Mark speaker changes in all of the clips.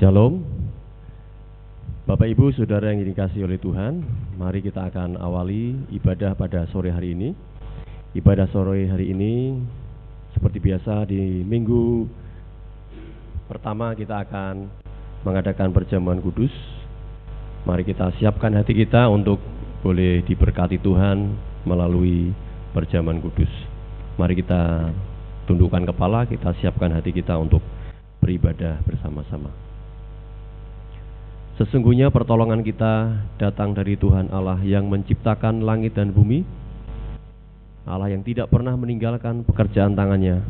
Speaker 1: Shalom. Bapak Ibu Saudara yang dikasihi oleh Tuhan, mari kita akan awali ibadah pada sore hari ini. Ibadah sore hari ini seperti biasa di minggu pertama kita akan mengadakan perjamuan kudus. Mari kita siapkan hati kita untuk boleh diberkati Tuhan melalui perjamuan kudus. Mari kita tundukkan kepala, kita siapkan hati kita untuk beribadah bersama-sama. Sesungguhnya pertolongan kita datang dari Tuhan Allah yang menciptakan langit dan bumi, Allah yang tidak pernah meninggalkan pekerjaan tangannya.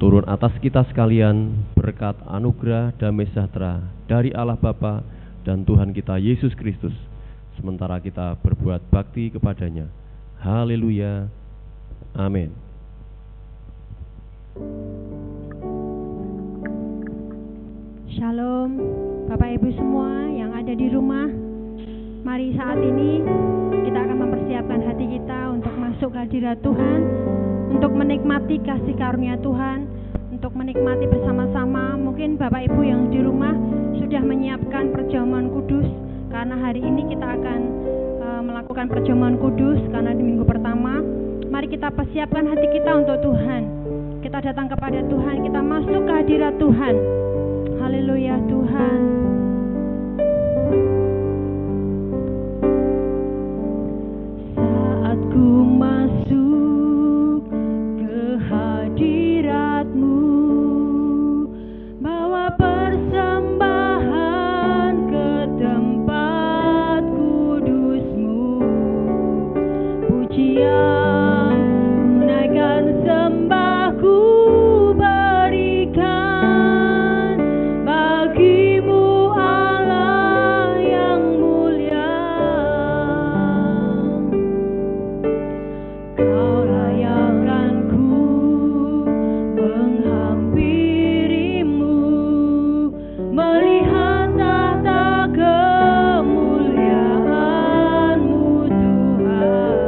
Speaker 1: Turun atas kita sekalian berkat anugerah damai sejahtera dari Allah Bapa dan Tuhan kita Yesus Kristus, sementara kita berbuat bakti kepadanya. Haleluya, amin.
Speaker 2: Shalom Bapak Ibu semua yang ada di rumah. Mari saat ini kita akan mempersiapkan hati kita untuk masuk ke hadirat Tuhan, untuk menikmati kasih karunia Tuhan, untuk menikmati bersama-sama. Mungkin Bapak Ibu yang di rumah sudah menyiapkan perjamuan kudus, karena hari ini kita akan melakukan perjamuan kudus karena di minggu pertama. Mari kita persiapkan hati kita untuk Tuhan. Kita datang kepada Tuhan, kita masuk ke hadirat Tuhan. Haleluya Tuhan. Saat ku masuk ke hadirat-Mu, bawa persembahan ke tempat kudus-Mu, pujian menaikkan sembahku berikan bagimu Allah yang mulia. Kau layakkanku menghampirimu, melihat tahta kemuliaan-Mu Tuhan.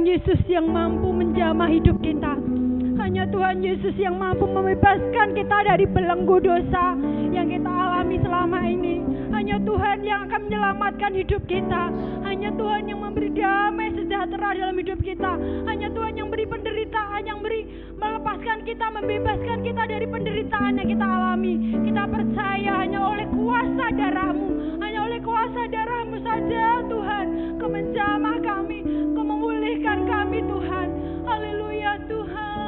Speaker 2: Yesus yang mampu menjamah hidup kita. Hanya Tuhan Yesus yang mampu membebaskan kita dari belenggu dosa yang kita alami selama ini. Hanya Tuhan yang akan menyelamatkan hidup kita. Hanya Tuhan yang memberi damai sejahtera dalam hidup kita. Hanya Tuhan yang beri penderitaan, yang beri melepaskan kita, membebaskan kita dari penderitaan yang kita alami. Kita percaya hanya oleh kuasa darah-Mu, hanya oleh kuasa darah-Mu saja Tuhan, Kau menjamah kami, Kau memulihkan kami Tuhan. Haleluya Tuhan.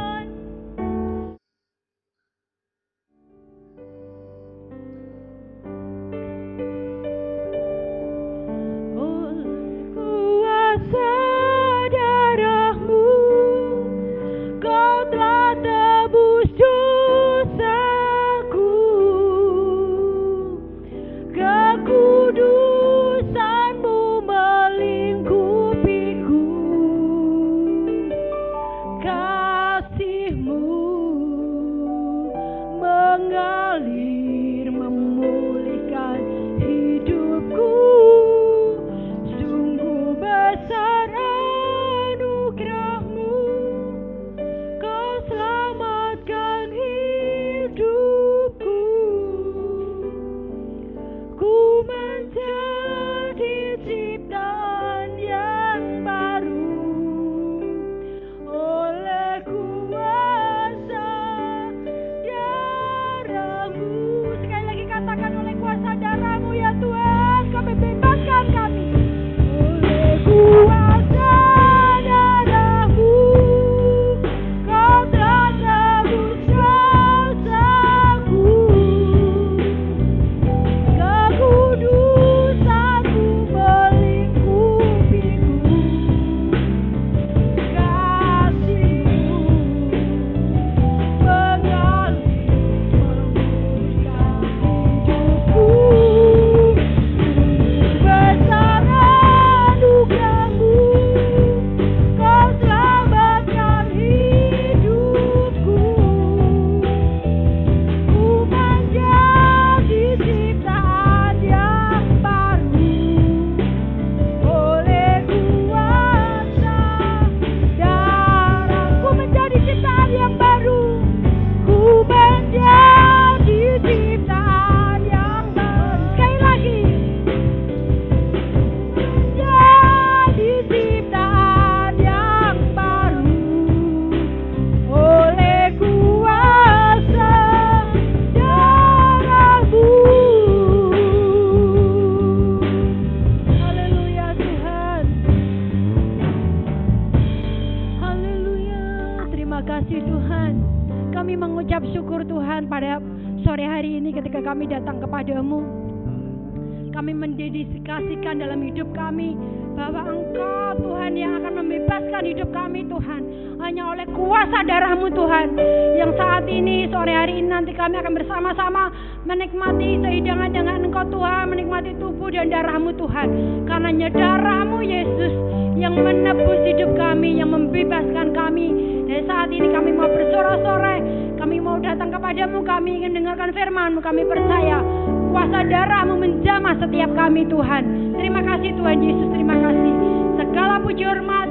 Speaker 2: Kami mendedikasikan dalam hidup kami bahwa Engkau Tuhan yang akan membebaskan hidup kami Tuhan, hanya oleh kuasa darah-Mu Tuhan. Yang saat ini, sore hari ini nanti kami akan bersama-sama menikmati sehidangan dengan Engkau Tuhan, menikmati tubuh dan darah-Mu Tuhan. Karena hanya darah-Mu Yesus yang menebus hidup kami, yang membebaskan kami. Dan saat ini kami mau bersorak-sorai, kami mau datang kepadamu, kami ingin dengarkan firman-Mu, kami percaya kuasa darah-Mu menjamah setiap kami Tuhan. Terima kasih Tuhan Yesus, terima kasih. Segala puji hormat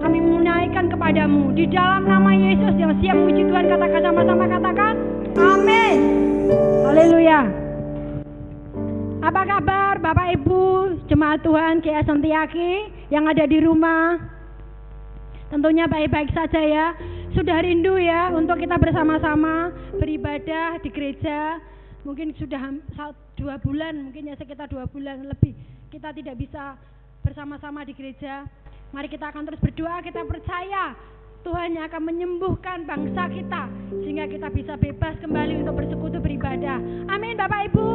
Speaker 2: kami menaikkan kepadamu di dalam nama Yesus yang siap puji Tuhan. Katakan sama-sama, katakan amin. Haleluya. Apa kabar Bapak Ibu jemaat Tuhan GS Santiaki yang ada di rumah? Tentunya baik-baik saja ya. Sudah rindu ya untuk kita bersama-sama beribadah di gereja. Mungkin sudah 2 bulan, mungkin ya sekitar 2 bulan lebih kita tidak bisa bersama-sama di gereja. Mari kita akan terus berdoa, kita percaya Tuhan yang akan menyembuhkan bangsa kita sehingga kita bisa bebas kembali untuk bersekutu beribadah. Amin Bapak Ibu.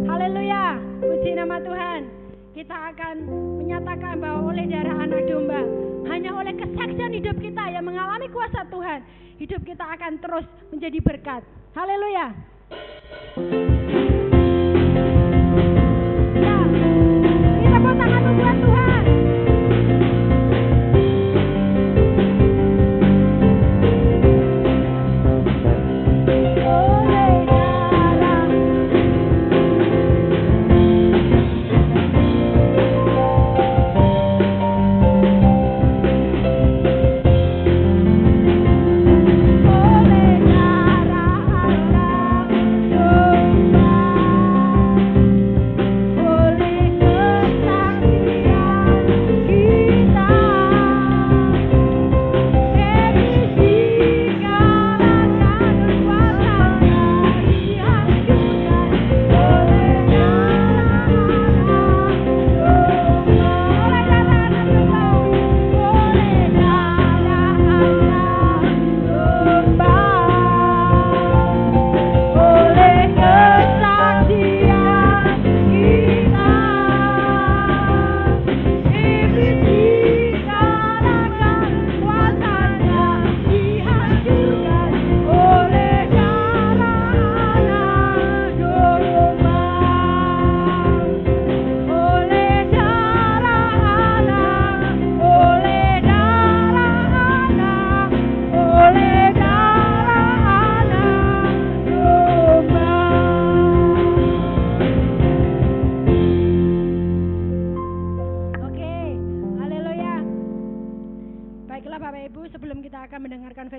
Speaker 2: Haleluya, puji nama Tuhan. Kita akan menyatakan bahwa oleh darah anak domba, hanya oleh kesaksian hidup kita yang mengalami kuasa Tuhan, hidup kita akan terus menjadi berkat. Haleluya. Ya, kita tepuk tangan buat Tuhan.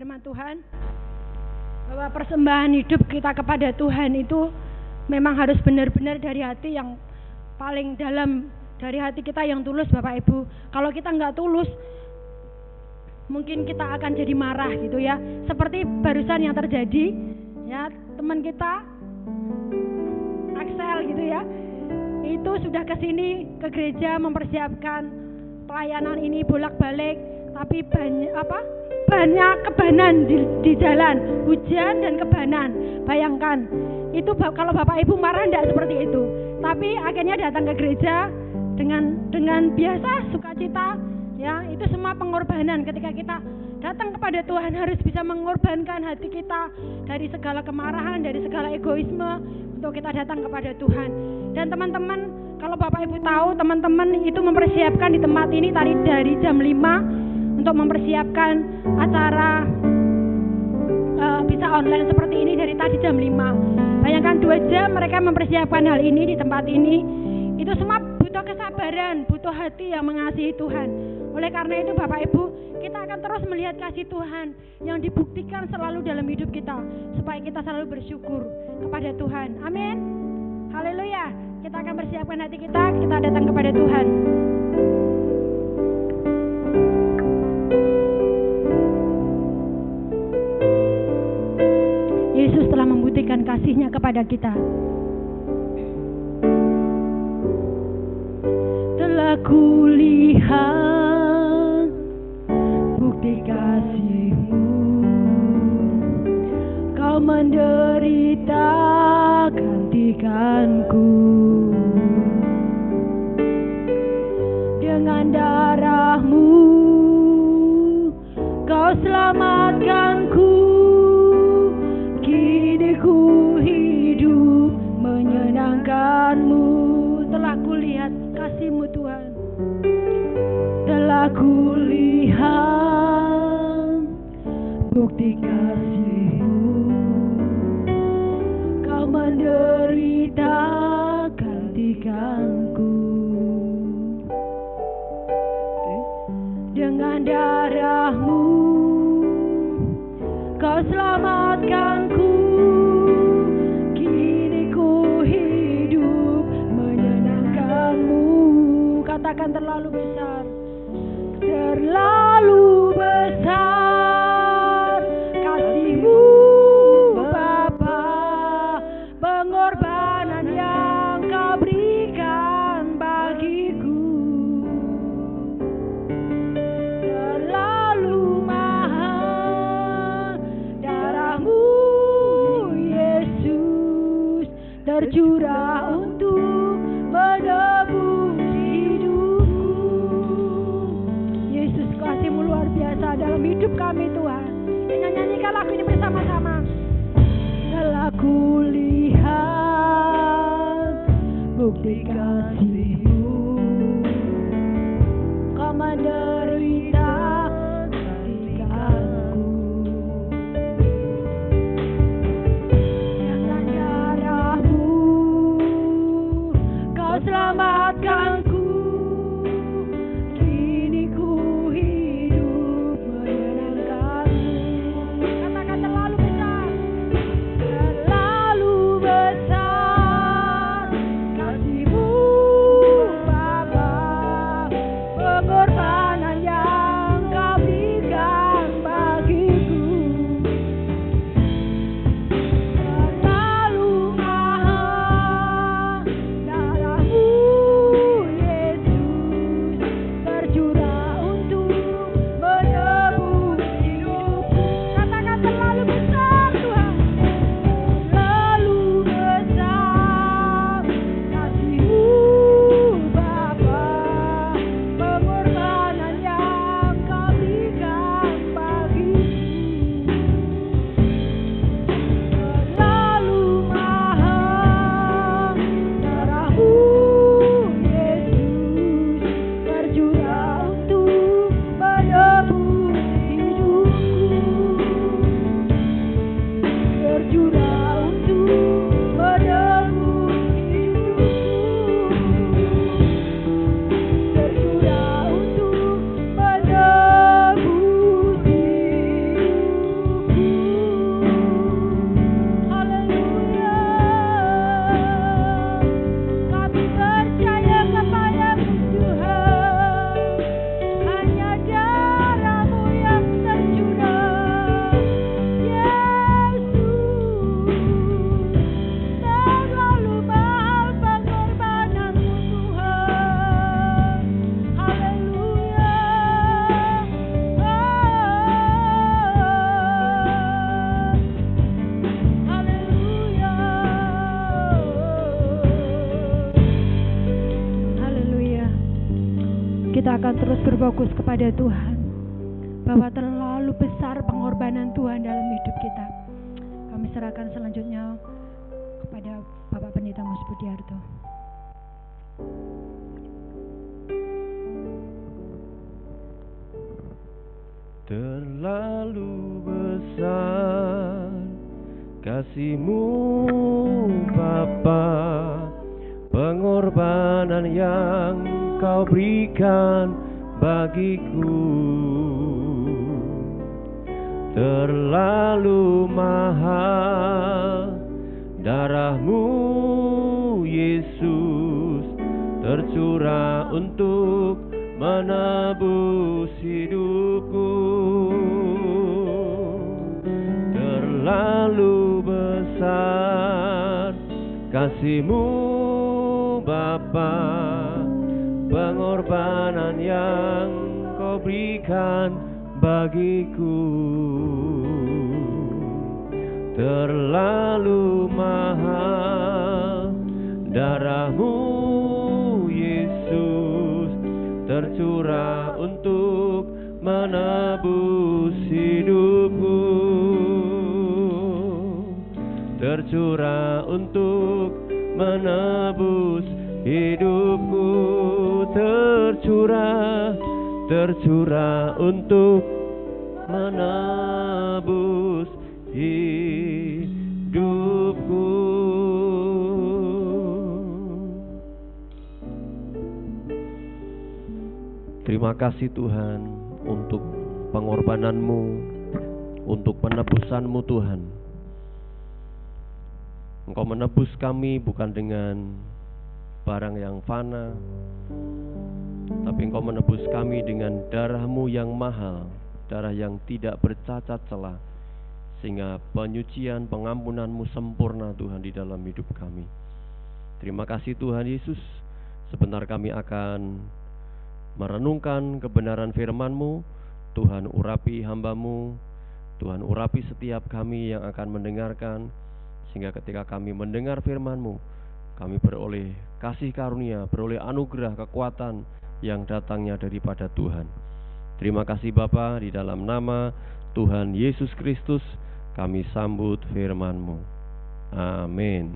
Speaker 2: firman Tuhan bahwa persembahan hidup kita kepada Tuhan itu memang harus benar-benar dari hati yang paling dalam, dari hati kita yang tulus, Bapak Ibu. Kalau kita nggak tulus, mungkin kita akan jadi marah gitu ya. Seperti barusan yang terjadi, ya, teman kita Axel gitu ya, itu sudah kesini ke gereja mempersiapkan pelayanan ini bolak-balik, tapi banyak kebanan di jalan, hujan dan kebanan. Bayangkan, itu kalau Bapak Ibu marah enggak seperti itu. Tapi akhirnya datang ke gereja dengan biasa sukacita, ya, itu semua pengorbanan. Ketika kita datang kepada Tuhan harus bisa mengorbankan hati kita dari segala kemarahan, dari segala egoisme untuk kita datang kepada Tuhan. Dan teman-teman, kalau Bapak Ibu tahu, teman-teman itu mempersiapkan di tempat ini tadi dari jam 5 untuk mempersiapkan acara bisa online seperti ini dari tadi jam 5. Bayangkan 2 jam mereka mempersiapkan hal ini di tempat ini. Itu semua butuh kesabaran, butuh hati yang mengasihi Tuhan. Oleh karena itu Bapak Ibu, kita akan terus melihat kasih Tuhan yang dibuktikan selalu dalam hidup kita, supaya kita selalu bersyukur kepada Tuhan. Amin. Haleluya. Kita akan persiapkan hati kita datang kepada Tuhan. Yesus telah membuktikan kasih-Nya kepada kita. Telah kulihat bukti kasih-Mu, Kau menderita gantikanku. Dengan darah-Mu Kau selamatkanku. Kini ku hidup menyenangkan-Mu. Telah kulihat kasih-Mu Tuhan. Telah kulihat bukti kasih-Mu, Kau menderita gantikanku. Dengan darah-Mu Kau selamatkanku. Kini ku hidup menyenangkan-Mu. Katakan terlalu besar, terlalu besar kasih-Mu Bapa, pengorbanan yang Kau berikan bagiku. Terlalu mahal darah-Mu Yesus, tercurah untuk menebus hidupku. Yesus, kasih-Mu luar biasa dalam hidup kami Tuhan. Kita nyanyikan lagu ini bersama-sama. Telah kulihat bukti kasih-Mu, Kau menderita gantikanku. Dengan darah-Mu Kau selamatkanku. Kini ku hidup menyenangkan-Mu. Katakan terlalu besar, terlalu besar kasih-Mu kita akan terus berfokus kepada Tuhan, bahwa terlalu besar pengorbanan Tuhan dalam hidup kita. Kami serahkan selanjutnya kepada Bapak Pendeta Mas Budiarto.
Speaker 1: Terlalu besar kasih-Mu Bapa, pengorbanan yang Kau berikan bagiku. Terlalu mahal darah-Mu Yesus, tercurah untuk menebus hidupku. Terlalu besar kasih-Mu Bapa, pengorbanan yang Kau berikan bagiku. Terlalu mahal darah-Mu Yesus, tercurah untuk menebus hidupku. Tercurah untuk menebus hidupku. Tercurah untuk menebus hidupku. Terima kasih Tuhan untuk pengorbanan-Mu, untuk penebusan-Mu Tuhan. Engkau menebus kami bukan dengan barang yang fana, tapi Engkau menebus kami dengan darah-Mu yang mahal, darah yang tidak bercacat celah, sehingga penyucian pengampunan-Mu sempurna Tuhan di dalam hidup kami. Terima kasih Tuhan Yesus. Sebentar kami akan merenungkan kebenaran firman-Mu. Tuhan urapi hamba-Mu, Tuhan urapi setiap kami yang akan mendengarkan, sehingga ketika kami mendengar firman-Mu, kami beroleh kasih karunia, beroleh anugerah kekuatan yang datangnya daripada Tuhan. Terima kasih Bapa, di dalam nama Tuhan Yesus Kristus kami sambut firman-Mu. Amin.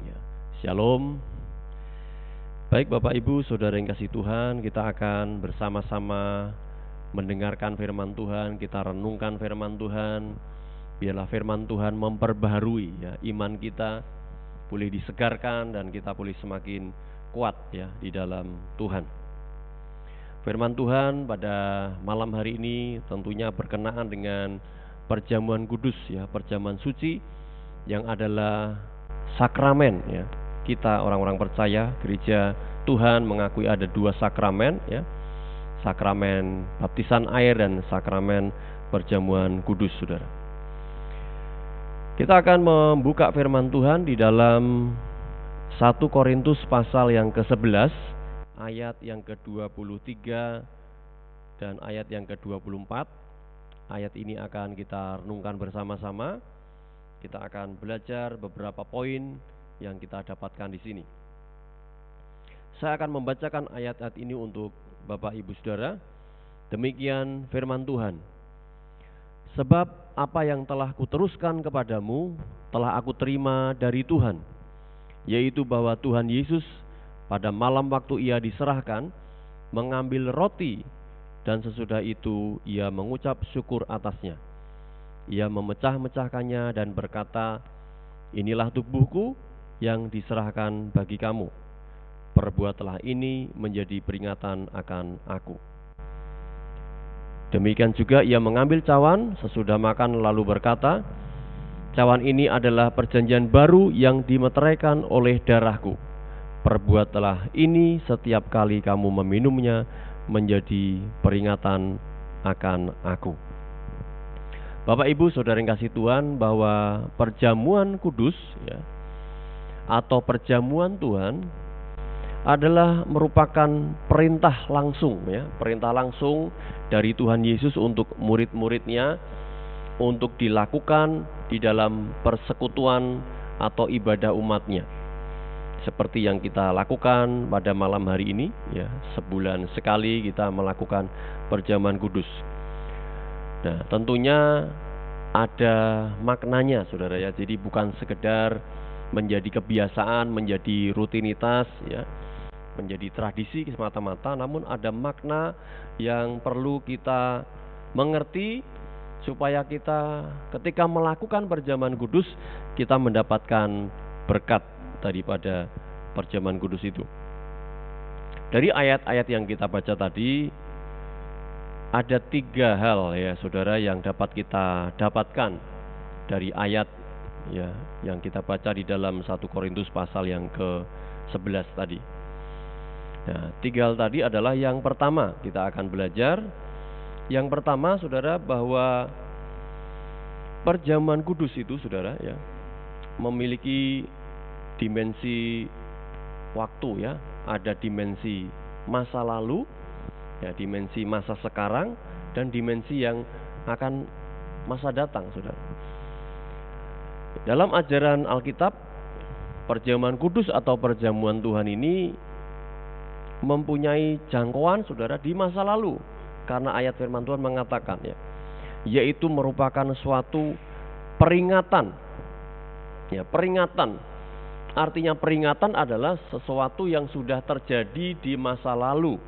Speaker 1: Ya, Shalom. Baik Bapak Ibu Saudara yang kasih Tuhan, kita akan bersama-sama mendengarkan firman Tuhan, kita renungkan firman Tuhan. Biarlah firman Tuhan memperbaharui ya, iman kita boleh disegarkan dan kita boleh semakin kuat ya di dalam Tuhan. Firman Tuhan pada malam hari ini tentunya berkenaan dengan perjamuan kudus ya, perjamuan suci yang adalah sakramen ya. Kita orang-orang percaya gereja Tuhan mengakui ada dua sakramen ya, sakramen baptisan air dan sakramen perjamuan kudus, saudara. Kita akan membuka firman Tuhan di dalam 1 Korintus pasal yang ke-11 ayat yang ke-23 dan ayat yang ke-24. Ayat ini akan kita renungkan bersama-sama. Kita akan belajar beberapa poin yang kita dapatkan di sini. Saya akan membacakan ayat-ayat ini untuk Bapak Ibu Saudara. Demikian firman Tuhan. Sebab apa yang telah kuteruskan kepadamu telah aku terima dari Tuhan, yaitu bahwa Tuhan Yesus pada malam waktu Ia diserahkan mengambil roti, dan sesudah itu Ia mengucap syukur atasnya. Ia memecah-mecahkannya dan berkata, inilah tubuhku yang diserahkan bagi kamu. Perbuatlah ini menjadi peringatan akan aku. Demikian juga Ia mengambil cawan sesudah makan lalu berkata, cawan ini adalah perjanjian baru yang dimeteraikan oleh darahku. Perbuatlah ini setiap kali kamu meminumnya menjadi peringatan akan aku. Bapak Ibu Saudara yang kasih Tuhan, bahwa perjamuan kudus ya, atau perjamuan Tuhan adalah merupakan perintah langsung ya, perintah langsung dari Tuhan Yesus untuk murid-muridnya untuk dilakukan di dalam persekutuan atau ibadah umatnya. seperti yang kita lakukan pada malam hari ini, ya, sebulan sekali kita melakukan perjamuan kudus. Nah, tentunya ada maknanya, saudara ya. Jadi bukan sekedar menjadi kebiasaan, menjadi rutinitas, ya, menjadi tradisi semata-mata, namun ada makna yang perlu kita mengerti supaya kita ketika melakukan perjamuan kudus kita mendapatkan berkat daripada perjamuan kudus itu. Dari ayat-ayat yang kita baca tadi ada 3 hal, ya saudara, yang dapat kita dapatkan dari ayat, ya, yang kita baca di dalam 1 Korintus pasal yang ke-11 tadi. Nah, 3 hal tadi adalah yang pertama kita akan belajar. Yang pertama, saudara, bahwa perjamuan kudus itu, saudara, ya, memiliki dimensi waktu, ya. Ada dimensi masa lalu, ya, dimensi masa sekarang, dan dimensi yang akan masa datang, saudara. Dalam ajaran Alkitab, perjamuan kudus atau perjamuan Tuhan ini mempunyai jangkauan, saudara, di masa lalu, karena ayat firman Tuhan mengatakan, ya, yaitu merupakan suatu peringatan. Ya, peringatan. Artinya peringatan adalah sesuatu yang sudah terjadi di masa lalu.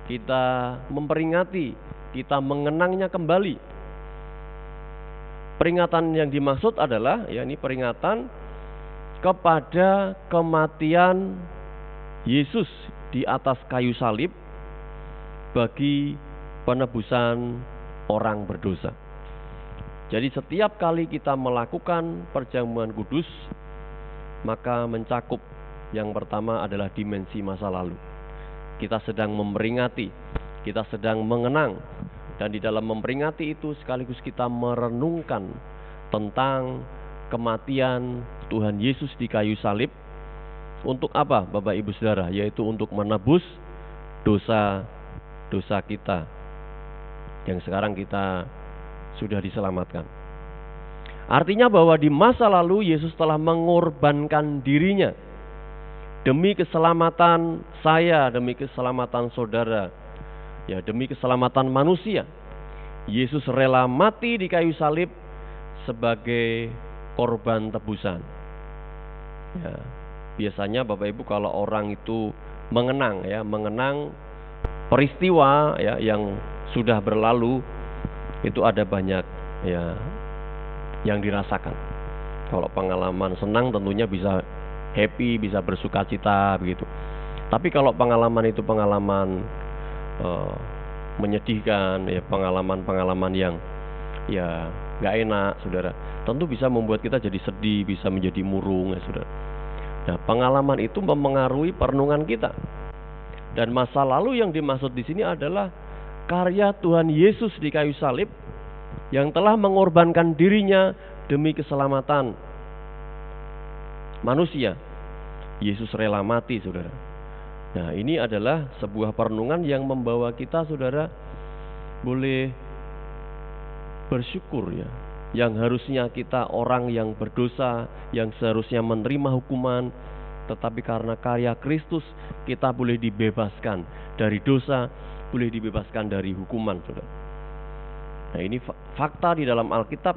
Speaker 1: Kita memperingati, kita mengenangnya kembali. Peringatan yang dimaksud adalah, ya, ini peringatan kepada kematian Yesus di atas kayu salib bagi penebusan orang berdosa. Jadi setiap kali kita melakukan perjamuan kudus, maka mencakup yang pertama adalah dimensi masa lalu. Kita sedang memperingati, kita sedang mengenang, dan di dalam memperingati itu sekaligus kita merenungkan tentang kematian Tuhan Yesus di kayu salib. Untuk apa, Bapak Ibu Saudara? Yaitu untuk menebus dosa-dosa kita yang sekarang kita sudah diselamatkan. Artinya bahwa di masa lalu Yesus telah mengorbankan dirinya demi keselamatan saya, demi keselamatan saudara, ya, demi keselamatan manusia. Yesus rela mati di kayu salib sebagai korban tebusan. Ya, biasanya Bapak Ibu kalau orang itu mengenang, ya, mengenang peristiwa, ya, yang sudah berlalu, itu ada banyak, ya, yang dirasakan. Kalau pengalaman senang tentunya bisa happy, bisa bersuka cita begitu. Tapi kalau pengalaman itu pengalaman menyedihkan, ya, pengalaman-pengalaman yang, ya, nggak enak, saudara, tentu bisa membuat kita jadi sedih, bisa menjadi murung, ya, saudara. Nah, pengalaman itu memengaruhi perenungan kita. Dan masa lalu yang dimaksud di sini adalah karya Tuhan Yesus di kayu salib yang telah mengorbankan dirinya demi keselamatan manusia. Yesus rela mati, saudara. Nah, ini adalah sebuah perenungan yang membawa kita, saudara, boleh bersyukur, ya. Yang harusnya kita orang yang berdosa, yang seharusnya menerima hukuman, tetapi karena karya Kristus kita boleh dibebaskan dari dosa, boleh dibebaskan dari hukuman, saudara. Nah, ini fakta di dalam Alkitab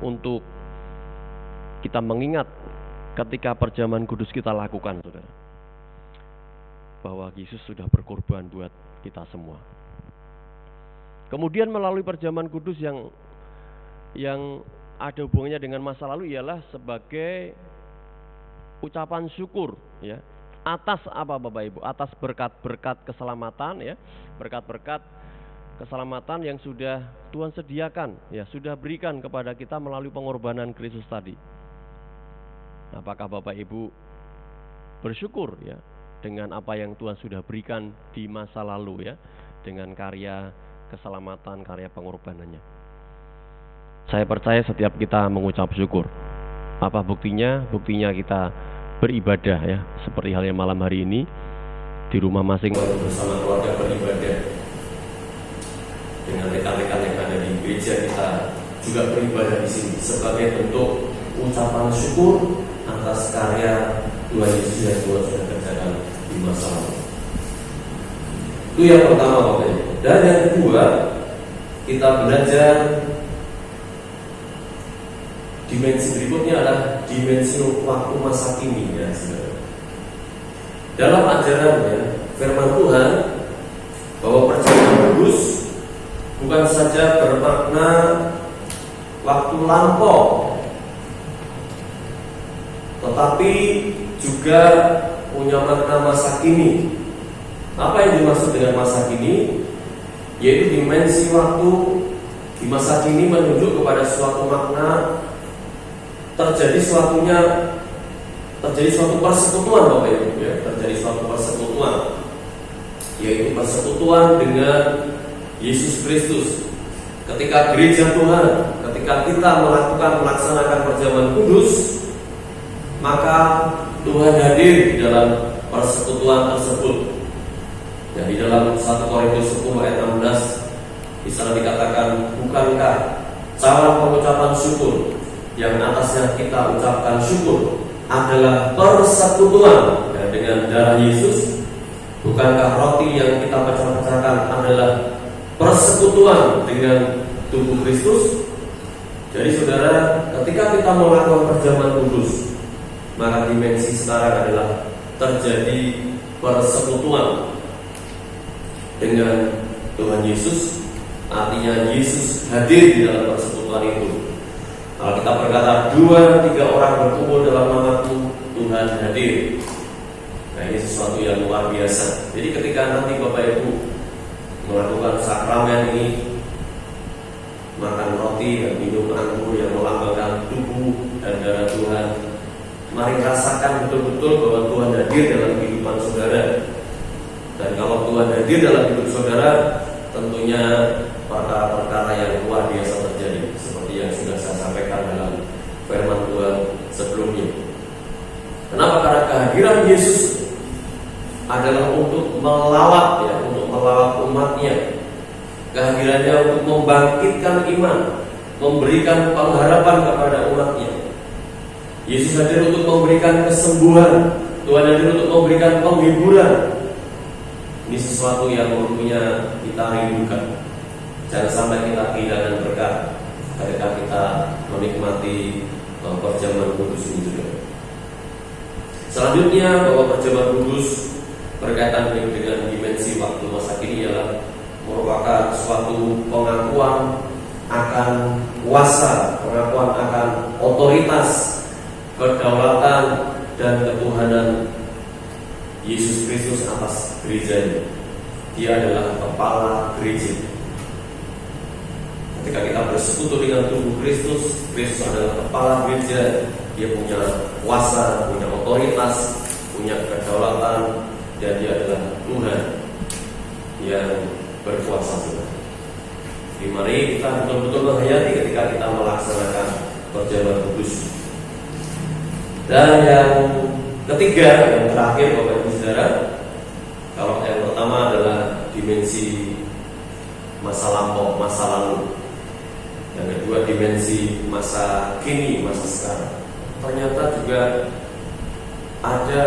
Speaker 1: untuk kita mengingat ketika perjamuan kudus kita lakukan, saudara, bahwa Yesus sudah berkorban buat kita semua. Kemudian melalui perjamuan kudus yang ada hubungannya dengan masa lalu ialah sebagai ucapan syukur, ya, atas apa, Bapak Ibu? Atas berkat-berkat keselamatan, ya, berkat-berkat keselamatan yang sudah Tuhan sediakan, ya, sudah berikan kepada kita melalui pengorbanan Kristus tadi. Apakah Bapak Ibu bersyukur, ya, dengan apa yang Tuhan sudah berikan di masa lalu, ya, dengan karya keselamatan, karya pengorbanannya? Saya percaya setiap kita mengucap syukur. Apa buktinya? Buktinya kita beribadah, ya, seperti halnya malam hari ini di rumah masing-masing bersama keluarga beribadah. Dengan rekan-rekan yang ada di gereja kita juga beribadah di sini sebagai bentuk ucapan syukur atas karya Tuhan Yesus yang Tuhan sudah kerjakan di masa lalu. Itu yang pertama Bapak Ibu. Dan yang kedua, kita belajar dimensi berikutnya adalah dimensi waktu masa kini ya saudara. Dalam ajarannya firman Tuhan bahwa perjanjian kudus bukan saja bermakna waktu lampau, tetapi juga punya makna masa kini. Apa yang dimaksud dengan masa kini? Yaitu dimensi waktu di masa kini menunjuk kepada suatu makna terjadi suatu persekutuan Bapak Ibu ya, terjadi suatu persekutuan, yaitu persekutuan dengan Yesus Kristus. Ketika gereja Tuhan, ketika kita melaksanakan perjamuan kudus, maka Tuhan hadir di dalam persekutuan tersebut. Ya, di dalam 1 Korintus 10 ayat 16 di sana dikatakan, bukankah cara pengucapan syukur yang atasnya kita ucapkan syukur adalah persekutuan ya, dengan darah Yesus? Bukankah roti yang kita pecah-pecahkan adalah persekutuan dengan tubuh Kristus? Jadi saudara, ketika kita melakukan perjamuan kudus, maka dimensi sekarang adalah terjadi persekutuan dengan Tuhan Yesus. Artinya Yesus hadir di dalam persekutuan itu. Kalau kita berkata 2-3 orang berkumpul dalam namaku, Tuhan hadir. Nah, ini sesuatu yang luar biasa. Jadi ketika nanti Bapak Ibu melakukan sakramen ini, makan roti dan minum anggur yang melambangkan tubuh dan darah Tuhan, mari rasakan betul-betul bahwa Tuhan hadir dalam kehidupan saudara. Dan kalau Tuhan hadir dalam hidup saudara, tentunya perkara-perkara yang luar biasa terjadi, seperti yang sudah saya sampaikan dalam firman Tuhan sebelumnya. Kenapa? Karena kehadiran Yesus adalah untuk melawat ya, untuk melawat umatnya. Kehadirannya untuk membangkitkan iman, memberikan pengharapan kepada umatnya. Yesus hadir untuk memberikan kesembuhan. Tuhan hadir untuk memberikan penghiburan. Ini sesuatu yang tentunya kita rindukan. Jangan sampai kita kehilangan berkat ketika kita menikmati perjamuan kudus ini juga. Selanjutnya, bahwa perjamuan kudus berkaitan dengan dimensi waktu masa kini ialah merupakan suatu pengakuan akan kuasa, pengakuan akan otoritas, kedaulatan dan ketuhanan Yesus Kristus atas gerejanya. Dia adalah kepala gereja. Ketika kita bersekutu dengan tubuh Kristus, Kristus adalah kepala gereja. Dia punya kuasa, punya otoritas, punya kedaulatan, dan dia adalah Tuhan yang berkuasa juga. Jadi mari kita betul-betul menghayati ketika kita melaksanakan perjamuan kudus. Dan yang ketiga, yang terakhir Bapak Ibu Saudara, kalau yang pertama adalah dimensi masa lampau, masa lalu. Yang kedua dimensi masa kini, masa sekarang. Ternyata juga ada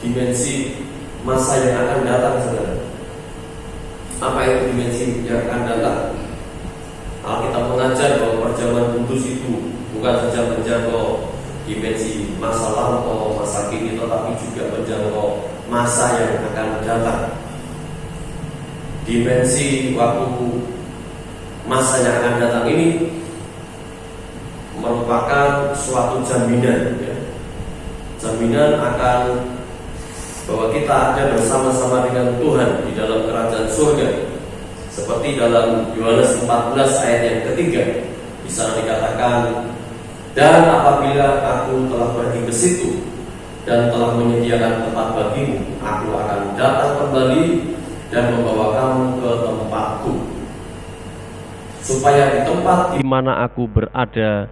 Speaker 1: dimensi masa yang akan datang, saudara. Apa itu dimensi yang akan datang? Kalau kita mengajar bahwa perjamuan kudus itu bukan saja menjangkau dimensi masa lampau, masa kini, tetapi juga menjangkau masa yang akan datang. Dimensi waktu masa yang akan datang ini merupakan suatu jaminan ya. Jaminan akan bahwa kita ada bersama-sama dengan Tuhan di dalam kerajaan surga. Seperti dalam Yohanes 14 ayat yang ketiga, di sana dikatakan, dan apabila aku telah pergi ke situ dan telah menyediakan tempat bagimu, aku akan datang kembali dan membawa kamu ke tempatku, supaya di tempat di mana aku berada,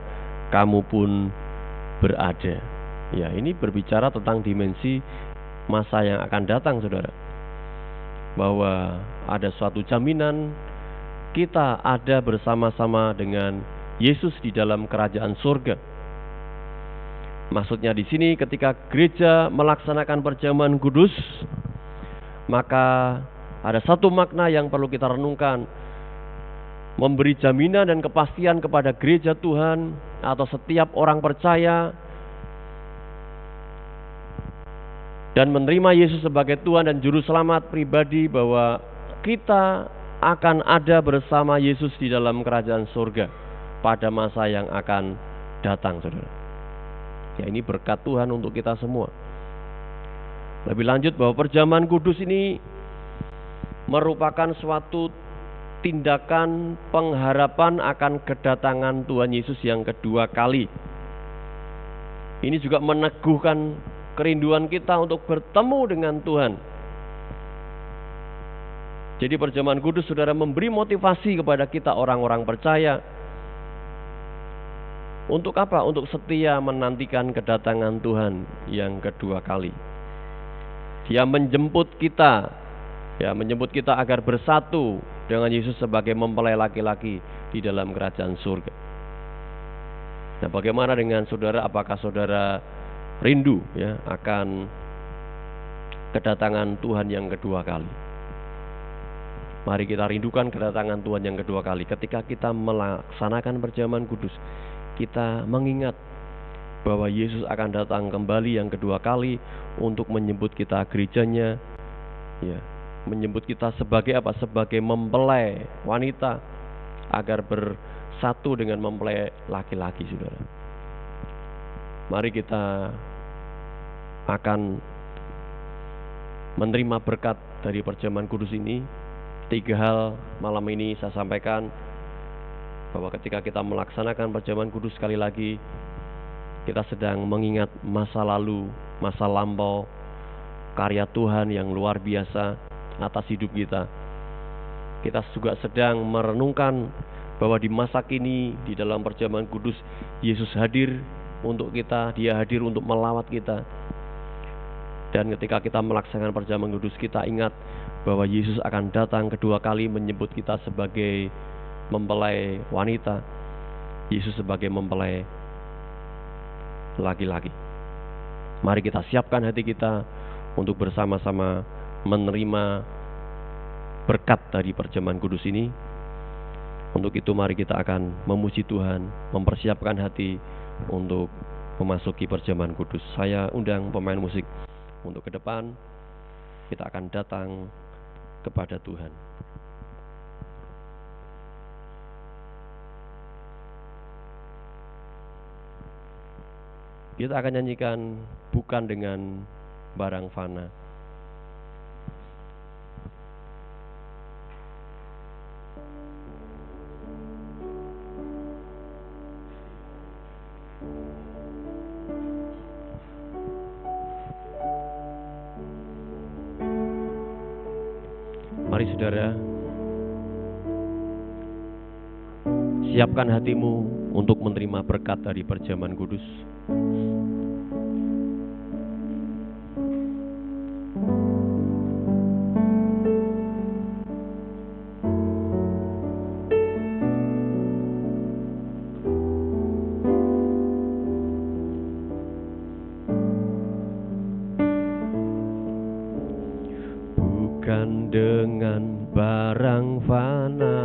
Speaker 1: kamu pun berada. Ya, ini berbicara tentang dimensi masa yang akan datang, saudara. Bahwa ada suatu jaminan kita ada bersama-sama dengan Yesus di dalam kerajaan surga. Maksudnya di sini ketika gereja melaksanakan perjamuan kudus, maka ada satu makna yang perlu kita renungkan, memberi jaminan dan kepastian kepada gereja Tuhan atau setiap orang percaya dan menerima Yesus sebagai Tuhan dan Juru Selamat pribadi, bahwa kita akan ada bersama Yesus di dalam kerajaan surga pada masa yang akan datang, saudara. Ya, ini berkat Tuhan untuk kita semua. Lebih lanjut bahwa perjamuan kudus ini merupakan suatu tindakan pengharapan akan kedatangan Tuhan Yesus yang kedua kali. Ini juga meneguhkan kerinduan kita untuk bertemu dengan Tuhan. Jadi perjamuan kudus, saudara, memberi motivasi kepada kita orang-orang percaya. Untuk apa? Untuk setia menantikan kedatangan Tuhan yang kedua kali. Dia menjemput kita, menjemput kita agar bersatu dengan Yesus sebagai mempelai laki-laki di dalam kerajaan surga. Nah, bagaimana dengan saudara? Apakah saudara rindu akan kedatangan Tuhan yang kedua kali? Mari kita rindukan kedatangan Tuhan yang kedua kali. Ketika kita melaksanakan perjamuan kudus, kita mengingat bahwa Yesus akan datang kembali yang kedua kali untuk menjemput kita gerejanya, menjemput kita sebagai apa? Sebagai mempelai wanita agar bersatu dengan mempelai laki-laki, saudara. Mari kita akan menerima berkat dari perjamuan kudus ini. 3 hal malam ini saya sampaikan, bahwa ketika kita melaksanakan perjamuan kudus, sekali lagi kita sedang mengingat masa lalu, masa lampau, karya Tuhan yang luar biasa atas hidup kita. Kita juga sedang merenungkan bahwa di masa kini, di dalam perjamuan kudus, Yesus hadir untuk kita, Dia hadir untuk melawat kita. Dan ketika kita melaksanakan perjamuan kudus, kita ingat bahwa Yesus akan datang kedua kali menjemput kita sebagai mempelai wanita, Yesus sebagai mempelai laki-laki. Mari kita siapkan hati kita untuk bersama-sama menerima berkat dari perjamuan kudus ini. Untuk itu mari kita akan memuji Tuhan, mempersiapkan hati untuk memasuki perjamuan kudus. Saya undang pemain musik untuk ke depan. Kita akan datang kepada Tuhan. Kita akan nyanyikan bukan dengan barang fana. Mari saudara, siapkan hatimu untuk menerima berkat dari perjamuan kudus. Bukan dengan barang fana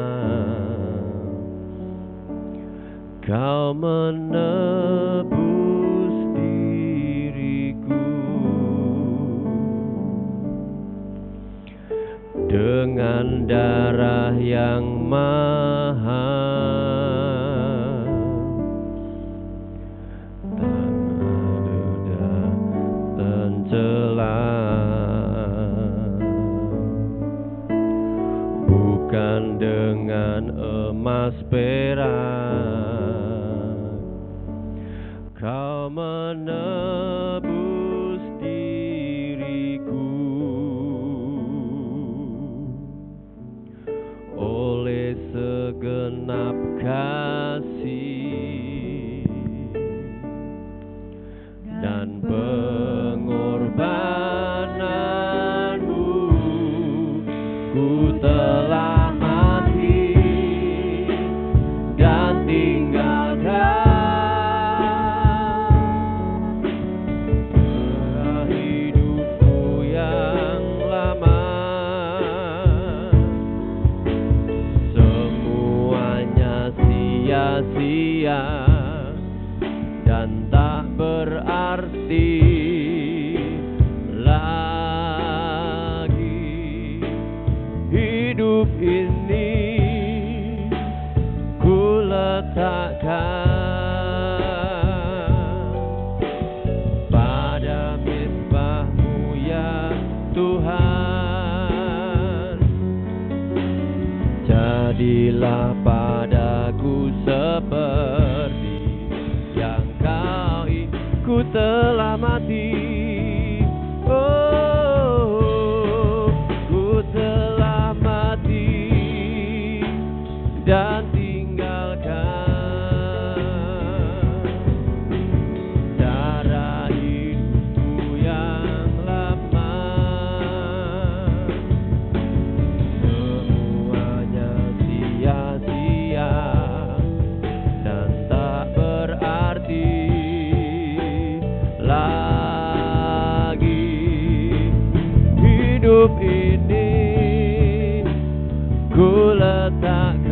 Speaker 1: Kau menebus diriku, dengan darah yang mahal, tanpa noda dan celah. Bukan dengan emas perak Kau menebus diriku, oleh segenap kasih dan pengorbananmu, ku telah mati dan tinggalkan sia-sia dan tak berarti lagi. Hidup ini ku letakkan pada misbah-Mu ya Tuhan. Jadilah padaku seperti yang Ku telah mati. Oh, ku telah mati dan tinggalkan cara hidupku yang lama. Semuanya sia-sia dan tak berarti lagi. Hidup ini ku letakkan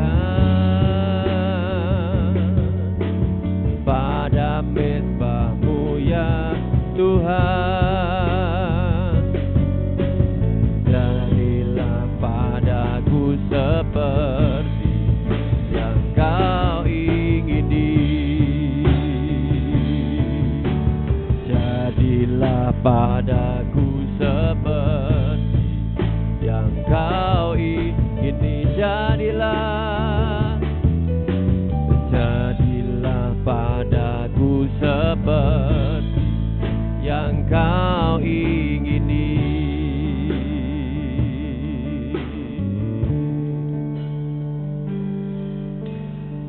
Speaker 1: pada misbah-Mu ya Tuhan. Jadilah padaku seperti yang Kau ingini. Jadilah padaku seperti yang Kau ingini. Jadilah padaku seperti yang Kau ingini.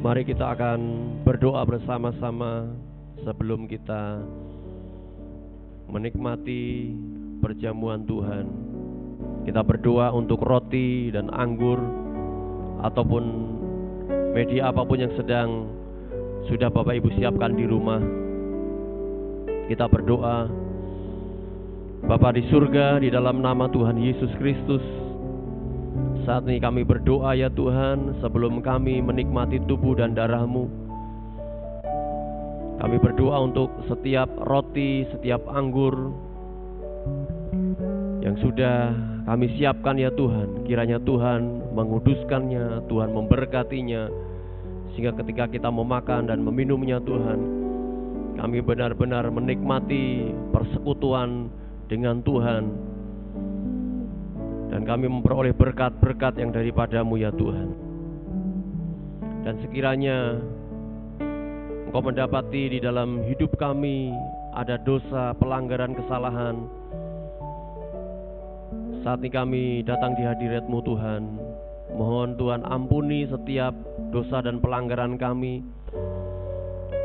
Speaker 1: Mari kita akan berdoa bersama-sama sebelum kita menikmati perjamuan Tuhan. Kita berdoa untuk roti dan anggur ataupun media apapun yang sudah Bapak Ibu siapkan di rumah. Kita berdoa, Bapa di surga, di dalam nama Tuhan Yesus Kristus, saat ini kami berdoa ya Tuhan, sebelum kami menikmati tubuh dan darah-Mu, kami berdoa untuk setiap roti, setiap anggur yang sudah kami siapkan ya Tuhan. Kiranya Tuhan menguduskannya, Tuhan memberkatinya, sehingga ketika kita memakan dan meminumnya Tuhan, kami benar-benar menikmati persekutuan dengan Tuhan, dan kami memperoleh berkat-berkat yang daripada-Mu ya Tuhan. Dan sekiranya Engkau mendapati di dalam hidup kami ada dosa, pelanggaran, kesalahan, saat ini kami datang di hadirat-Mu Tuhan. Mohon Tuhan ampuni setiap dosa dan pelanggaran kami,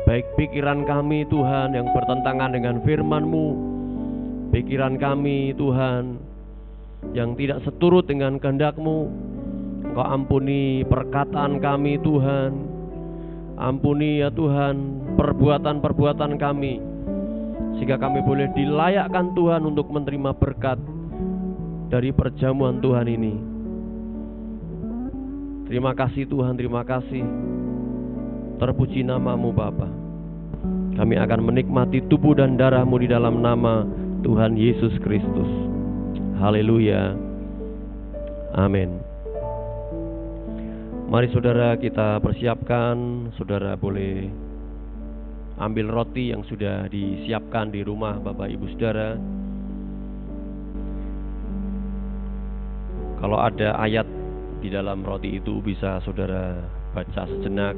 Speaker 1: baik pikiran kami Tuhan yang bertentangan dengan firman-Mu, pikiran kami Tuhan yang tidak seturut dengan kehendak-Mu. Engkau ampuni perkataan kami Tuhan. Ampuni ya Tuhan perbuatan-perbuatan kami, sehingga kami boleh dilayakkan Tuhan untuk menerima berkat dari perjamuan Tuhan ini. Terima kasih Tuhan, terima kasih. Terpuji nama-Mu Bapa. Kami akan menikmati tubuh dan darah-Mu di dalam nama Tuhan Yesus Kristus. Haleluya. Amin. Mari saudara kita persiapkan. Saudara boleh ambil roti yang sudah disiapkan di rumah Bapak Ibu Saudara. Kalau ada ayat di dalam roti itu bisa saudara baca sejenak.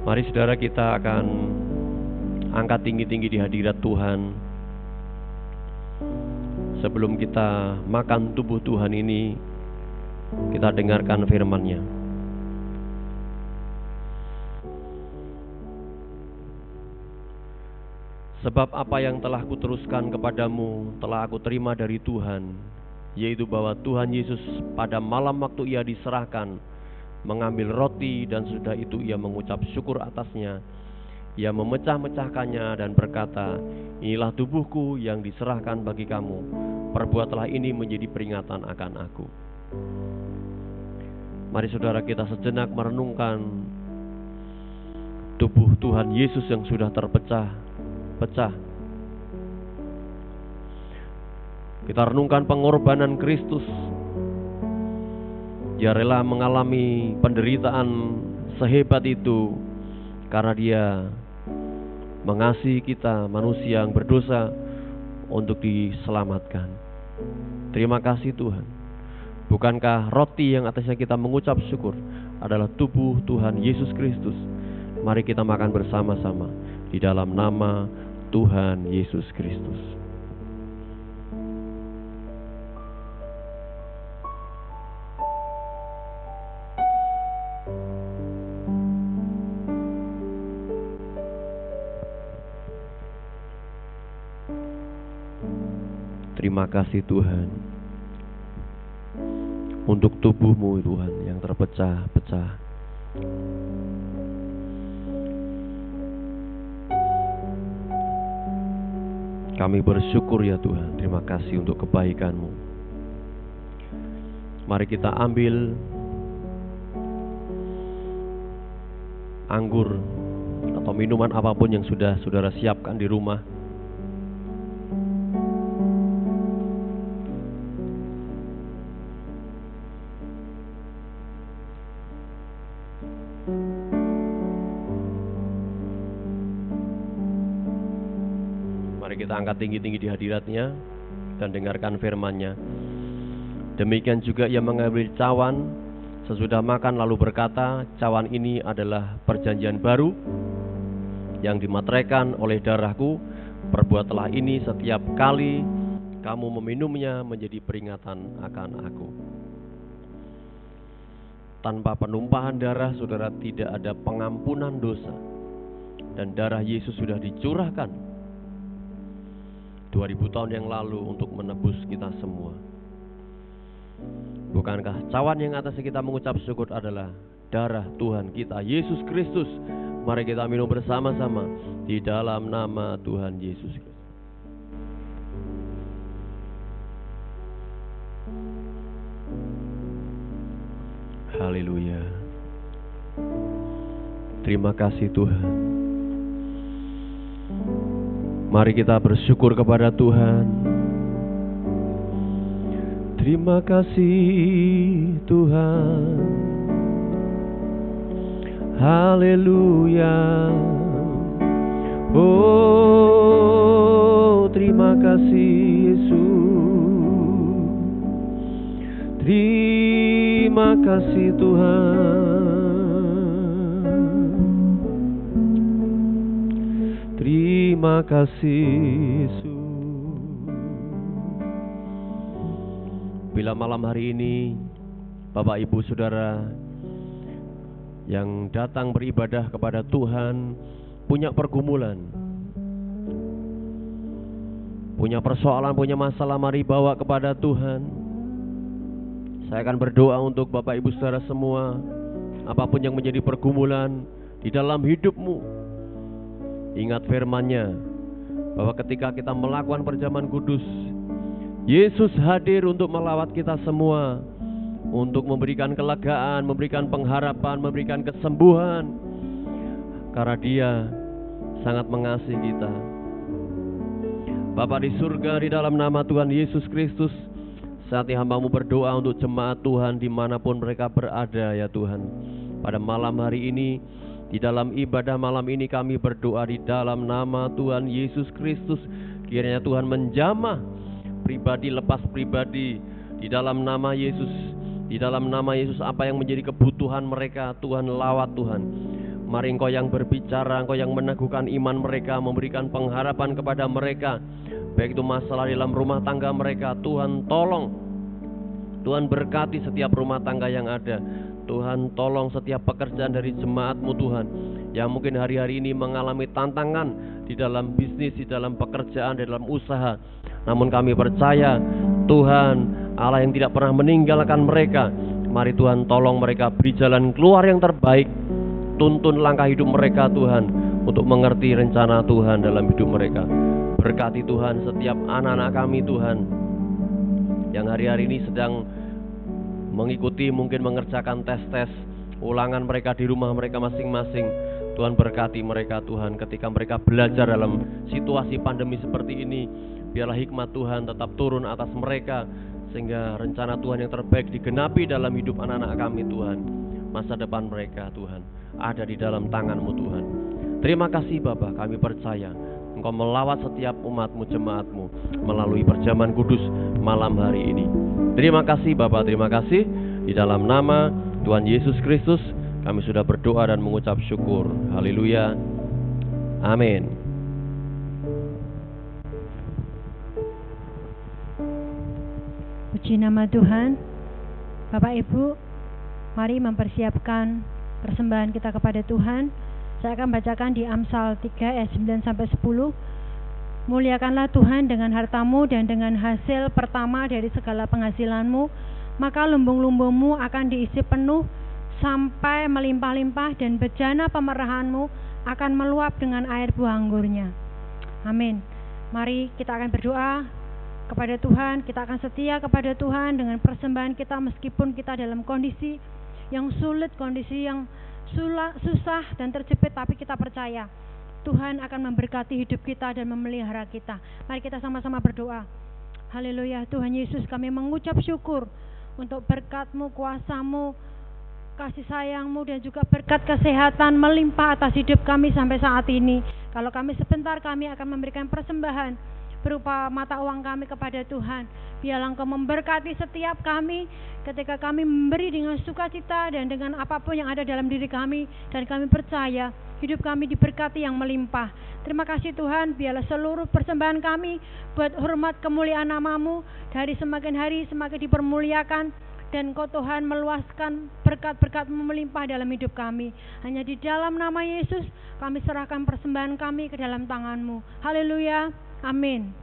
Speaker 1: Mari saudara kita akan angkat tinggi-tinggi di hadirat Tuhan. Sebelum kita makan tubuh Tuhan ini, kita dengarkan firman-Nya. Sebab apa yang telah kuteruskan kepadamu telah aku terima dari Tuhan, yaitu bahwa Tuhan Yesus pada malam waktu Ia diserahkan mengambil roti, dan sudah itu Ia mengucap syukur atasnya. Ia memecah-mecahkannya dan berkata, inilah tubuhku yang diserahkan bagi kamu. perbuatlah ini menjadi peringatan akan aku. Mari saudara kita sejenak merenungkan tubuh Tuhan Yesus yang sudah terpecah-pecah. Kita renungkan pengorbanan Kristus. Dia rela mengalami penderitaan sehebat itu karena Dia mengasihi kita, manusia yang berdosa, untuk diselamatkan. Terima kasih Tuhan. Bukankah roti yang atasnya kita mengucap syukur adalah tubuh Tuhan Yesus Kristus? Mari kita makan bersama-sama di dalam nama Tuhan Yesus Kristus. Terima kasih Tuhan untuk tubuh-Mu Tuhan yang terpecah-pecah. Kami bersyukur ya Tuhan, terima kasih untuk kebaikan-Mu. Mari kita ambil anggur atau minuman apapun yang sudah saudara siapkan di rumah. Mari kita angkat tinggi-tinggi di hadirat-Nya dan dengarkan firman-Nya. Demikian juga Ia mengambil cawan sesudah makan lalu berkata, cawan ini adalah perjanjian baru yang dimateraikan oleh darah-Ku. Perbuatlah ini setiap kali kamu meminumnya menjadi peringatan akan Aku. Tanpa penumpahan darah, saudara, tidak ada pengampunan dosa. Dan darah Yesus sudah dicurahkan 2000 tahun yang lalu untuk menebus kita semua. Bukankah cawan yang atasnya kita mengucap syukur adalah darah Tuhan kita Yesus Kristus? Mari kita minum bersama-sama di dalam nama Tuhan Yesus Kristus. Haleluya. Terima kasih Tuhan. Mari kita bersyukur kepada Tuhan. Terima kasih Tuhan. Haleluya. Oh, terima kasih Yesus. Terima kasih Tuhan. Terima kasih Yesus. Bila malam hari ini Bapak Ibu Saudara yang datang beribadah kepada Tuhan punya pergumulan, punya persoalan, punya masalah, mari bawa kepada Tuhan. Saya akan berdoa untuk Bapak Ibu Saudara semua. Apapun yang menjadi pergumulan di dalam hidupmu, ingat firman-Nya bahwa ketika kita melakukan perjamuan kudus, Yesus hadir untuk melawat kita semua, untuk memberikan kelegaan, memberikan pengharapan, memberikan kesembuhan, karena Dia sangat mengasihi kita. Bapa di surga, di dalam nama Tuhan Yesus Kristus, saat ini hamba-Mu berdoa untuk jemaat Tuhan dimanapun mereka berada ya Tuhan. Pada malam hari ini, di dalam ibadah malam ini kami berdoa di dalam nama Tuhan Yesus Kristus. Kiranya Tuhan menjamah pribadi lepas pribadi di dalam nama Yesus. Di dalam nama Yesus, apa yang menjadi kebutuhan mereka Tuhan lawat Tuhan. Mari Engkau yang berbicara, Engkau yang meneguhkan iman mereka, memberikan pengharapan kepada mereka. Baik itu masalah dalam rumah tangga mereka, Tuhan tolong. Tuhan berkati setiap rumah tangga yang ada. Tuhan tolong setiap pekerjaan dari jemaat-Mu Tuhan, yang mungkin hari-hari ini mengalami tantangan di dalam bisnis, di dalam pekerjaan, di dalam usaha. Namun kami percaya Tuhan Allah yang tidak pernah meninggalkan mereka. Mari Tuhan tolong mereka beri jalan keluar yang terbaik. Tuntun langkah hidup mereka Tuhan, untuk mengerti rencana Tuhan dalam hidup mereka. Berkati Tuhan setiap anak-anak kami Tuhan, yang hari-hari ini sedang mengikuti, mungkin mengerjakan tes-tes ulangan mereka di rumah mereka masing-masing. Tuhan berkati mereka Tuhan, ketika mereka belajar dalam situasi pandemi seperti ini, biarlah hikmat Tuhan tetap turun atas mereka, sehingga rencana Tuhan yang terbaik digenapi dalam hidup anak-anak kami Tuhan. Masa depan mereka Tuhan ada di dalam tangan-Mu Tuhan. Terima kasih Bapa, kami percaya Engkau melawat setiap umat-Mu, jemaat-Mu melalui perjamuan kudus malam hari ini. Terima kasih Bapa, terima kasih. Di dalam nama Tuhan Yesus Kristus kami sudah berdoa dan mengucap syukur. Haleluya. Amin.
Speaker 2: Puji nama Tuhan. Bapak Ibu, mari mempersiapkan persembahan kita kepada Tuhan. Saya akan bacakan di Amsal 3 ayat 9 sampai 10. Muliakanlah Tuhan dengan hartamu dan dengan hasil pertama dari segala penghasilanmu, maka lumbung-lumbungmu akan diisi penuh sampai melimpah-limpah, dan bejana pemerahanmu akan meluap dengan air buah anggurnya. Amin. Mari kita akan berdoa kepada Tuhan. Kita akan setia kepada Tuhan dengan persembahan kita, meskipun kita dalam kondisi yang sulit, kondisi yang susah dan terjepit, tapi kita percaya Tuhan akan memberkati hidup kita dan memelihara kita. Mari kita sama-sama berdoa. Haleluya. Tuhan Yesus, kami mengucap syukur untuk berkat-Mu, kuasa-Mu, kasih sayang-Mu, dan juga berkat kesehatan melimpah atas hidup kami sampai saat ini. Kalau kami sebentar, kami akan memberikan persembahan berupa mata uang kami kepada Tuhan. Biarlah Engkau memberkati setiap kami ketika kami memberi dengan sukacita dan dengan apapun yang ada dalam diri kami, dan kami percaya hidup kami diberkati yang melimpah. Terima kasih Tuhan, biarlah seluruh persembahan kami buat hormat kemuliaan nama-Mu dari semakin hari semakin dipermuliakan, dan Engkau Tuhan meluaskan berkat-berkat-Mu melimpah dalam hidup kami. Hanya di dalam nama Yesus kami serahkan persembahan kami ke dalam tangan-Mu. Haleluya. Amin.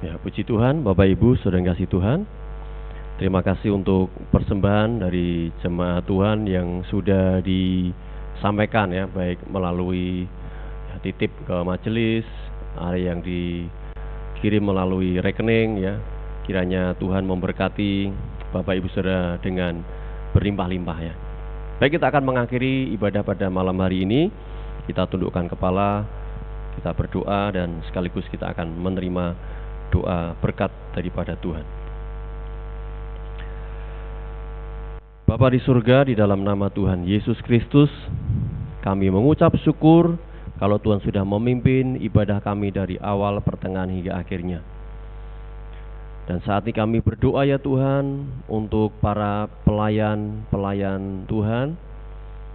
Speaker 1: Ya, puji Tuhan, Bapak Ibu, saudara yang kasih Tuhan. Terima kasih untuk persembahan dari jemaat Tuhan yang sudah disampaikan ya, baik melalui titip ke majelis, ada yang dikirim melalui rekening ya. Kiranya Tuhan memberkati Bapak Ibu Saudara dengan berlimpah-limpah ya. Baik, kita akan mengakhiri ibadah pada malam hari ini. Kita tundukkan kepala, kita berdoa, dan sekaligus kita akan menerima doa berkat daripada Tuhan. Bapa di surga, di dalam nama Tuhan Yesus Kristus, kami mengucap syukur kalau Tuhan sudah memimpin ibadah kami dari awal, pertengahan hingga akhirnya. Dan saat ini kami berdoa ya Tuhan untuk para pelayan-pelayan Tuhan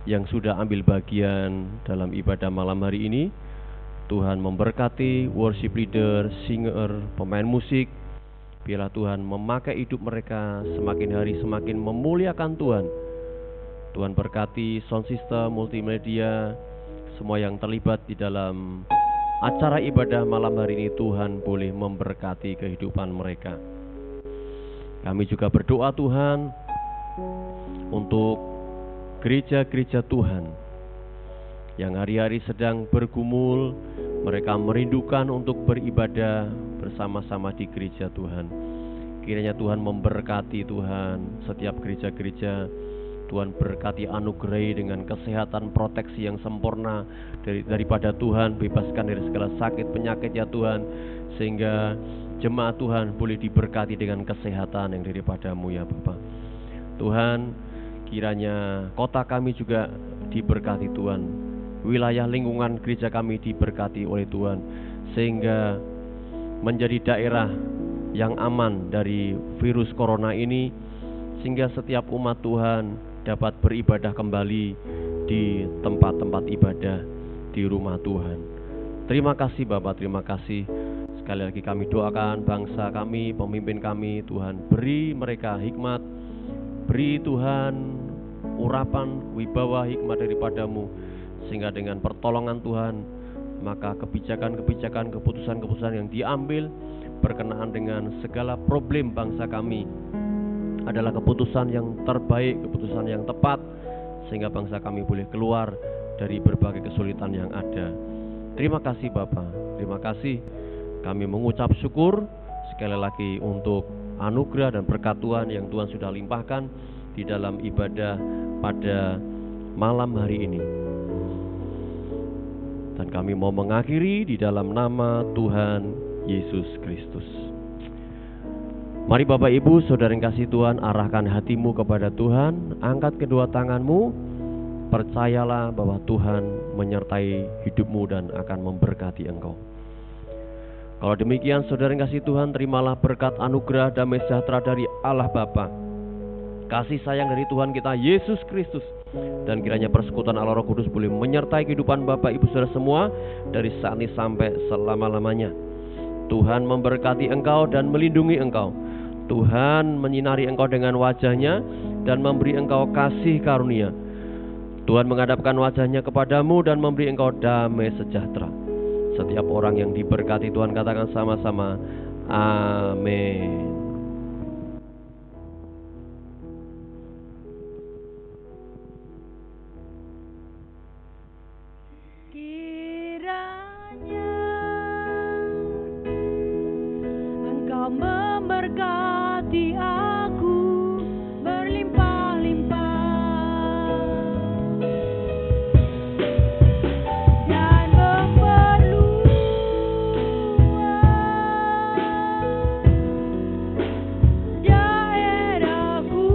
Speaker 1: yang sudah ambil bagian dalam ibadah malam hari ini. Tuhan memberkati worship leader, singer, pemain musik. Biarlah Tuhan memakai hidup mereka semakin hari semakin memuliakan Tuhan. Tuhan berkati sound system, multimedia, semua yang terlibat di dalam acara ibadah malam hari ini. Tuhan boleh memberkati kehidupan mereka. Kami juga berdoa Tuhan untuk gereja-gereja Tuhan yang hari-hari sedang bergumul. Mereka merindukan untuk beribadah bersama-sama di gereja Tuhan. Kiranya Tuhan memberkati Tuhan setiap gereja-gereja. Tuhan berkati, anugerai dengan kesehatan, proteksi yang sempurna daripada Tuhan. Bebaskan dari segala sakit, penyakit ya Tuhan, sehingga jemaat Tuhan boleh diberkati dengan kesehatan yang daripada-Mu ya Bapa. Tuhan, kiranya kota kami juga diberkati Tuhan, wilayah lingkungan gereja kami diberkati oleh Tuhan, sehingga menjadi daerah yang aman dari virus corona ini, sehingga setiap umat Tuhan dapat beribadah kembali di tempat-tempat ibadah di rumah Tuhan. Terima kasih Bapak, terima kasih. Sekali lagi kami doakan bangsa kami, pemimpin kami, Tuhan beri mereka hikmat, beri Tuhan urapan, wibawa, hikmat daripada-Mu, sehingga dengan pertolongan Tuhan, maka kebijakan-kebijakan, keputusan-keputusan yang diambil berkenaan dengan segala problem bangsa kami adalah keputusan yang terbaik, keputusan yang tepat, sehingga bangsa kami boleh keluar dari berbagai kesulitan yang ada. Terima kasih Bapa, terima kasih. Kami mengucap syukur sekali lagi untuk anugerah dan berkat Tuhan yang Tuhan sudah limpahkan di dalam ibadah pada malam hari ini. Dan kami mau mengakhiri di dalam nama Tuhan Yesus Kristus. Mari Bapak Ibu, Saudara yang kasih Tuhan, arahkan hatimu kepada Tuhan, angkat kedua tanganmu, percayalah bahwa Tuhan menyertai hidupmu dan akan memberkati engkau. Kalau demikian Saudara yang kasih Tuhan, terimalah berkat anugerah damai sejahtera dari Allah Bapa, kasih sayang dari Tuhan kita Yesus Kristus, dan kiranya persekutuan Allah Roh Kudus boleh menyertai kehidupan Bapak Ibu Saudara semua dari saat ini sampai selama-lamanya. Tuhan memberkati engkau dan melindungi engkau. Tuhan menyinari engkau dengan wajah-Nya dan memberi engkau kasih karunia. Tuhan menghadapkan wajah-Nya kepadamu dan memberi engkau damai sejahtera. Setiap orang yang diberkati Tuhan katakan sama-sama, amin.
Speaker 2: Kiranya Engkau memberkati aku berlimpah-limpah dan memperluas daerahku,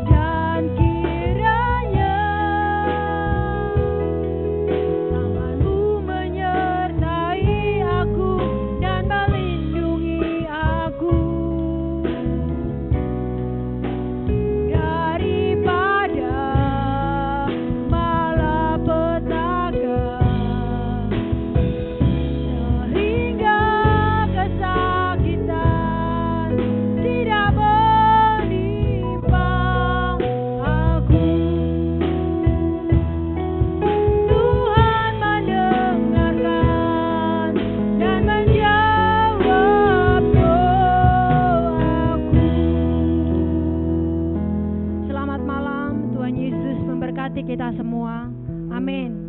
Speaker 2: dan kiranya tanganmu menyertai aku dan melindungi aku daripada malapetaka, sehingga kesakitan tidak menimpa aku. Tuhan mendengarkan dan menjawab doaku. Selamat malam, Tuhan Yesus memberkati kita semua. Amin.